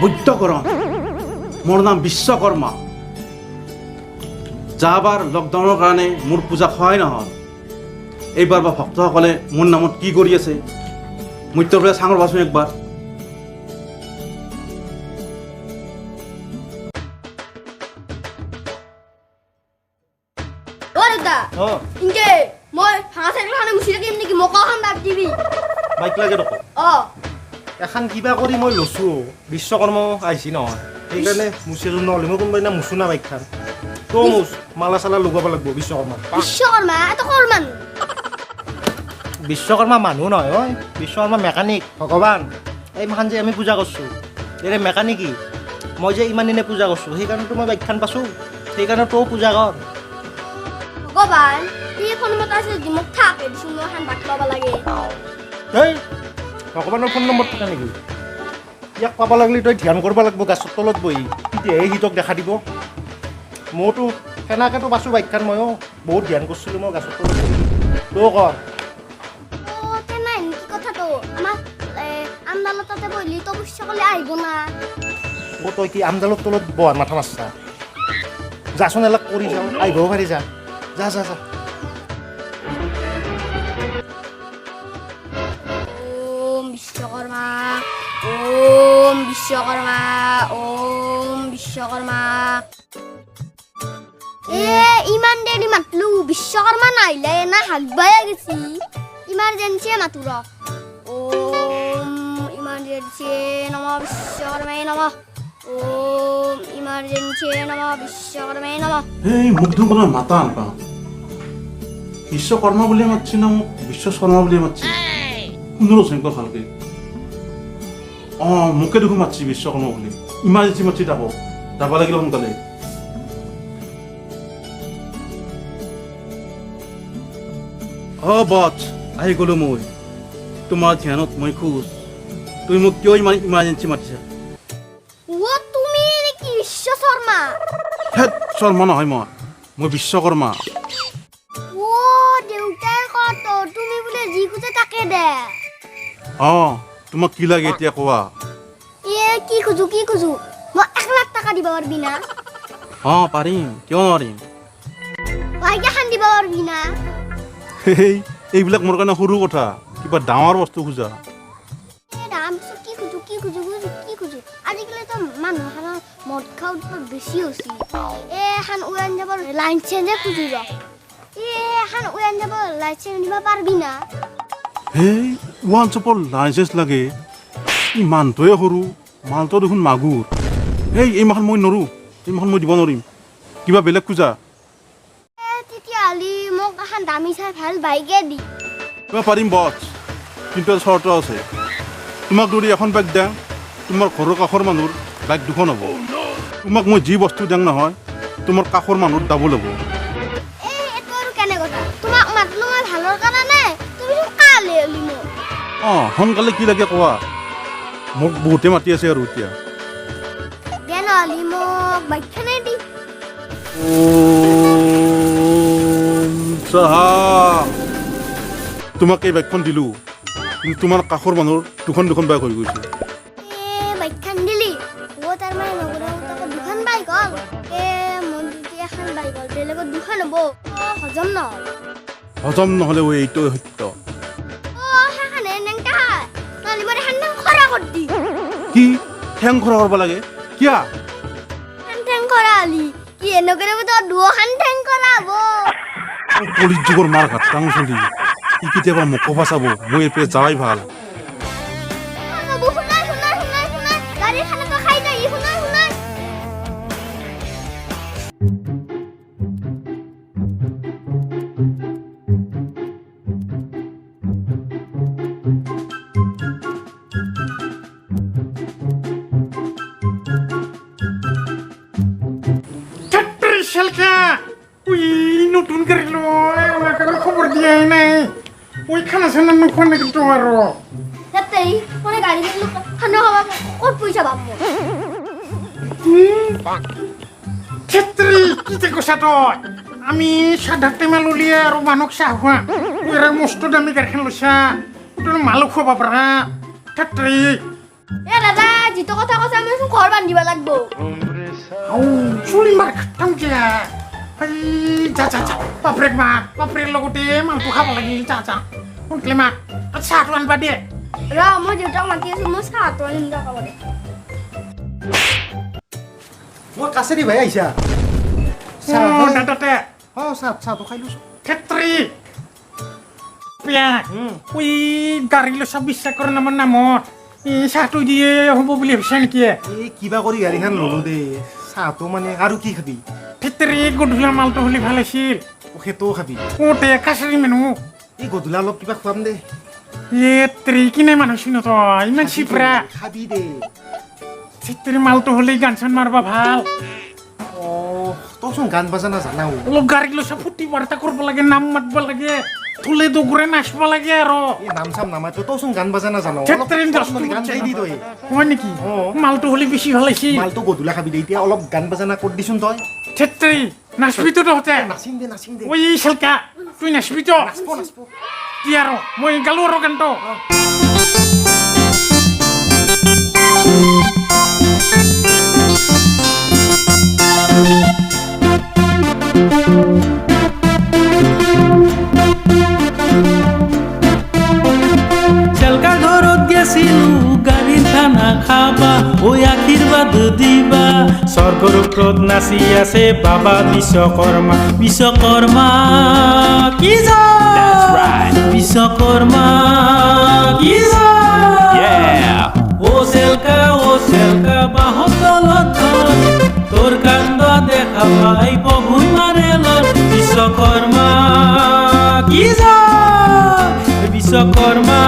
বৈদ্য গৰম মোৰ নাম বিশ্বকৰ্মা যাবাৰ লকডাউনৰ কাৰণে মোৰ পূজা সহায় নহ'ল এইবাৰ বা ভক্তসকলে মোৰ নামত কি কৰি আছে মই তোৰ পৰা চাঙৰ বাচোন একবাৰ ইনকে মই ভাঙা চাইকেলখানে মুচি থাকিম নেকি মকাখন দাব দিবি বাইক লাগে দেখোন এখন কিবা কৰি মই লৈছোঁ বিশ্বকৰ্মা আহিছি নহয় সেইকাৰণে মুচি নহ'লে মই কোনোবা দিনা মুচো না বাইকখন তৌ মুচ মালা চালা লগাব লাগিব বিশ্বকৰ্মা এত সৰু মানুহ বিশ্বকৰ্মা মানুহ নহয় ঐ বিশ্বকৰ্মা মেকানিক ভগৱান এইমাখান যে আমি পূজা কৰিছোঁ এই মেকানিকি মই যে ইমান দিনে পূজা কৰিছোঁ সেইকাৰণেতো মই বাইকখন পাইছোঁ সেইকাৰণে তৌ পূজা কৰ ভগৱান এই ফোন মত আছে যদি মোক থাকে দিছোঁ মই এখন বাট ল'ব লাগে এই ভগৱানৰ ফোন নম্বৰ থকা নেকি ইয়াক পাব লাগিলে তই ধ্যান কৰিব লাগিব গাছৰ তলত বহি তেতিয়াহে সি তোক দেখা দিব মইতো সেনেকৈতো পাইছোঁ বাইকখন ময়ো বহুত ধ্যান কৰিছিলোঁ মই গাছৰ তলত বহি তৌ কৰ নাই নেকি কথাটো আমাৰ আমদালৰ তাতে বহিলি তো বুইছা ক'লে আহিব না তই কি আমদালৰ তলত বহাৰ মাথা মাৰছা যাচোন এলাক কৰি যাওঁ আহিবও পাৰি যা যা যা যা ওম বিশ্বকৰ্মা ওম বিশ্বকৰ্মা ইমান দেৰি মাতলো বিশ্বকৰ্মা নাহিলে না হাগবাই গেছি ইমাৰ্জেঞ্চি মাতো ৰ ওম ইমাৰ্জেঞ্চি নম বিশ্বকৰ্মাই নম ওম ইমাৰ্জেঞ্চি নম বিশ্বকৰ্মাই নম এই মোক দেখোন কোনো মাতা নাপাওঁ বিশ্বকৰ্মা বুলিয়ে মাতছি না মোক বিশ্বকৰ্মা বুলিয়ে মাতছি শুনিলোঁ চেংকৰ ভালকে মোকে দেখোন মাতছি বিশ্বকৰ্মা বুলি ইমাৰ্জেঞ্চি মাতছি যাব লাগিল সোনকালে বছ আহি গ'লোঁ মই তোমাৰ ধ্যানত মই খুজ তুমি মোক কিয় ইমান ইমাৰ্জেঞ্চি মাতিছা তুমি নেকি বিশ্বকৰ্মা হেত শৰ্মা নহয় মই বিশ্বকৰ্মা দেউতাই কত তুমি বোলে যি খুঁজে তাকে দে তোমাক কি লাগে এতিয়া কোৱা কি খুঁজো মই 1 লাখ টকা দিব পাৰবি না পাৰিম কিয় নোৱাৰিম ভাইকে খান দিব পাৰবি না এইবিলাক মোৰ কাৰণে সৰু কথা কিবা ডাঙৰ বস্তু খোজা কি খুঁজো আজিকালি তো মানুহৰ মদ খোৱা উৎপাত বেছি হৈছে এখন উৰাণ যাব লাইচেঞ্চে খুঁজো ৰ এখন উৰাণ যাব লাইচেঞ্চ দিব পাৰবি না ওৱান শ্বপৰ লাইচেঞ্চ লাগে মানুহটোৱে সৰু মালটো দেখোন মাগুৰ এই মাহত মই নৰো এই মাহত মই দিব নোৱাৰিম কিবা বেলেগ খোজা তেতিয়াহ'লে মোক এখন দামী চাই ভাল বাইকে দি পাৰিম বছ কিন্তু চৰ্ত আছে তোমাক যদি এখন বাইক দিওঁ তোমাৰ ঘৰৰ কাষৰ মানুহৰ বাইক দুখন হ'ব তোমাক মই যি বস্তু দিওঁ নহয় তোমাৰ কাষৰ মানুহৰ ডাবল হ'ব তোমাক মাতলো মই ভালৰ কাৰণে তুমি কালে হলি মোক সোনকালে কি লাগে কোৱা মোক বহুতে মাতি আছে আৰু এতিয়া নহ'লে মোক বাইকখনে দি তোমাক এই বাইকখন দিলোঁ কিন্তু তোমাৰ কাষৰ মানুহৰ দুখন বাইক হৈ গৈছে বাইকখন দিলি তাৰমানে দুখন বাইক হ'ল মোৰ যদি এখন বাইক হ'ল বেলেগত দুখন হ'ব হজম নহ'লে এইটো সত্য কি ঠেং খৰা কৰিব লাগে কিয়া ঠেং খৰা হলি কি এনেকৈ দুখন ঠেং খৰা হ'ব কলিত যুগৰ মাৰ ঘাটাং চলি ই কেতিয়াবা মোকো বাচাব মই এই পেয়ে যাৱাই ভাল নতুন গাড়ী লৈ আমাক আৰু খবৰ দিয়াই নাই খানা চানা নোখোৱা নেকি তো আৰু ক্ষেত্ৰী কি যে কৈছা তই আমি সাধাৰ টেমা ললিয়ে আৰু মানুহক চাহ খোৱা মস্ত দামী গাড়ীখন লৈছা তোৰ মালো খুৱাব পাৰা ক্ষেত্ৰী এ দাদা যিটো কথা কৈছে আমি চোন ঘৰ বান্ধিব লাগব আও চুলি মাৰ খাটাম কিয়া এই যা বাপৰেক বাপৰেৰ লগতে মালটো খাব লাগিল যা সোনকালে মা চাহটো আনবা দিয়ে ৰ মই দেউতাক মাতি আছো মই চাহটো আনিম দে খাবলৈ মই কাছেৰি ভাই আহিছা দাদাতে চাহটো খাই লৈছোঁ ক্ষেত্ৰী ওই গাড়ী লৈছা বিশ্বাস কৰে নামৰ নামত এই চাহটো দিয়ে হ'ব বুলি ভাবিছা নেকি এই কিবা কৰি গাড়ীখন ল'লো দে চাহটো মানে আৰু কি খাবি ক্ষেত্ৰী গধূলা মালটো হ'লে ভাল আছিল সেইটোও খাবি ওতে কাছাৰী মানুহ এই গধূলা অলপ কিবা খুৱাম দে ক্ষেত্ৰী কিনে মানুহ চিন তই ইমান চিপৰা খাবি দে ক্ষেত্ৰী মালটো হ'লে গান চান মাৰবা ভাল অঁ তইচোন গান বাজানা জানাও অলপ গাড়ী লৈছা ফুৰ্তি বাৰ্তা কৰিব লাগে নাম মাতব লাগে থলে দগুৰে নাচব লাগে আৰু এই নাম চাম নামাতো তইচোন গান বাজানা জানো ক্ষেত্ৰী গান গাই দি তই হয় নেকি মালটো হ'লে বেছি ভাল আছিল মালটো গধূলা খাবি দে এতিয়া অলপ গান বাজানা কৰি দিচোন তই ক্ষেত্ৰী নাচবিতো তহঁতে নাচিম দে ওই চেলকা তুই নাচবি তো কি আৰু মই গালো আৰু গানটো চেলকা ঘৰত গেছিলো গাড়ীৰ খানা খাবা ঐ আশীৰ্বাদ দিবা স্বৰ্গৰ ওপৰত নাচি আছে বাবা বিশ্বকৰ্মা কি বিশ্বকৰ্মা কি ও চেলকা বাহত তলত ঘৰ তোৰ কাণ্ড দেখা পাই প্ৰভুই মাৰে লত বিশ্বকৰ্মা কি বিশ্বকৰ্মা